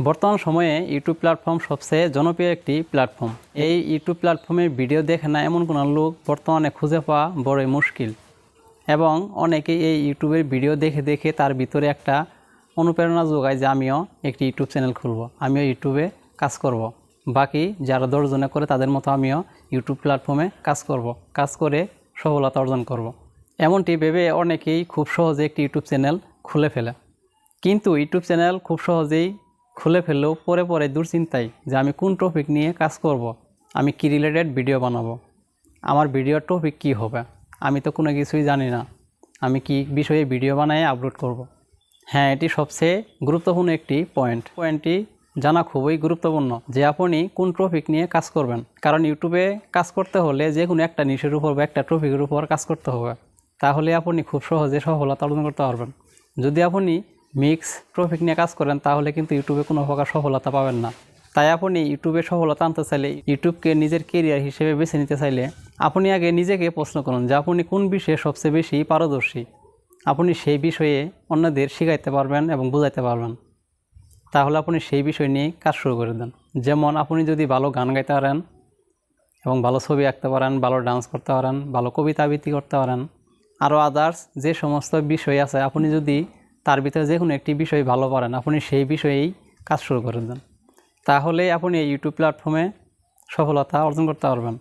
বর্তমান সময়ে YouTube platform সবচেয়ে জনপ্রিয় একটি প্ল্যাটফর্ম। এই ইউটিউব প্ল্যাটফর্মে ভিডিও দেখে না এমন কোনো লোক বর্তমানে খুঁজে পাওয়া বড়ই মুশকিল, এবং অনেকেই এই ইউটিউবের ভিডিও দেখে দেখে তার ভিতরে একটা অনুপ্রেরণা যোগায় যে আমিও একটি ইউটিউব চ্যানেল খুলব, আমিও ইউটিউবে কাজ করব, বাকি যারা 10 জনে করে তাদের মতো আমিও ইউটিউব প্ল্যাটফর্মে কাজ করব, কাজ করে সফলতা অর্জন করব। এমনটি ভেবে অনেকেই খুব সহজে একটি ইউটিউব চ্যানেল খুলে ফেলে। কিন্তু ইউটিউব চ্যানেল খুব সহজেই খুলে ফেললেও পরে পরে দুশ্চিন্তায় যে আমি কোন টপিক নিয়ে কাজ করব, আমি কি রিলেটেড ভিডিও বানাবো, আমার ভিডিওর টপিক কি হবে, আমি তো কোনো কিছুই জানি না, আমি কি বিষয়ে ভিডিও বানায় আপলোড করব। হ্যাঁ, এটি সবচেয়ে গুরুত্বপূর্ণ একটি পয়েন্টটি জানা খুবই গুরুত্বপূর্ণ যে আপনি কোন টপিক নিয়ে কাজ করবেন। কারণ ইউটিউবে কাজ করতে হলে যে কোনো একটা নিশের উপর বা একটা টপিকের উপর কাজ করতে হবে, তাহলে আপনি খুব সহজে সফলতা অর্জন করতে পারবেন। যদি আপনি মিক্স টপিক নিয়ে কাজ করেন তাহলে কিন্তু ইউটিউবে কোনো প্রকার সফলতা পাবেন না। তাই আপনি ইউটিউবে সফলতা আনতে চাইলে, ইউটিউবকে নিজের কেরিয়ার হিসেবে বেছে নিতে চাইলে আপনি আগে নিজেকে প্রশ্ন করুন যে আপনি কোন বিষয়ে সবচেয়ে বেশি পারদর্শী। আপনি সেই বিষয়ে অন্যদের শেখাইতে পারবেন এবং বোঝাইতে পারবেন, তাহলে আপনি সেই বিষয় নিয়ে কাজ শুরু করে দেন। যেমন আপনি যদি ভালো গান গাইতে পারেন এবং ভালো ছবি আঁকতে পারেন, ভালো ডান্স করতে পারেন, ভালো কবিতা আবৃত্তি করতে পারেন, আরও আদার্স যে সমস্ত বিষয় আছে, আপনি যদি তার ভিতরে যে কোনো একটি বিষয় ভালো পারেন, আপনি সেই বিষয়েই কাজ শুরু করে দেন, তাহলে আপনি এই ইউটিউব প্ল্যাটফর্মে সফলতা অর্জন করতে পারবেন।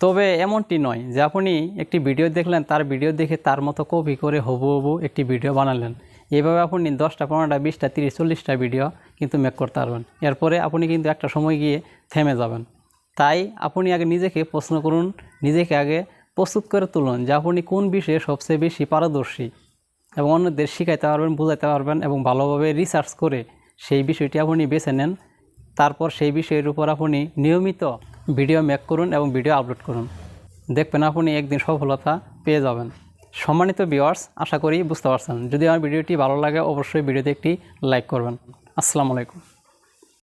তবে এমনটি নয় যে আপনি একটি ভিডিও দেখলেন, তার ভিডিও দেখে তার মতো কপি করে হুবহু একটি ভিডিও বানালেন। এইভাবে আপনি 10টা 15টা 20টা 30 40টা ভিডিও কিন্তু মেক করতে পারবেন। এরপরে আপনি কিন্তু একটা সময় গিয়ে থেমে যাবেন। তাই আপনি আগে নিজেকে প্রশ্ন করুন, নিজেকে আগে প্রস্তুত করে তুলুন যে আপনি কোন বিষয়ে সবচেয়ে বেশি পারদর্শী এবং অন্যদের শিখাইতে পারবেন, বোঝাইতে পারবেন, এবং ভালোভাবে রিসার্চ করে সেই বিষয়টি আপনি বেছে নেন। তারপর সেই বিষয়ের উপর আপনি নিয়মিত ভিডিও মেক করুন এবং ভিডিও আপলোড করুন। দেখবেন আপনি একদিন সফলতা পেয়ে যাবেন। সম্মানিত ভিউয়ার্স, আশা করি বুঝতে পারছেন। যদি আমার ভিডিওটি ভালো লাগে অবশ্যই ভিডিওতে একটি লাইক করবেন। আসসালামু আলাইকুম।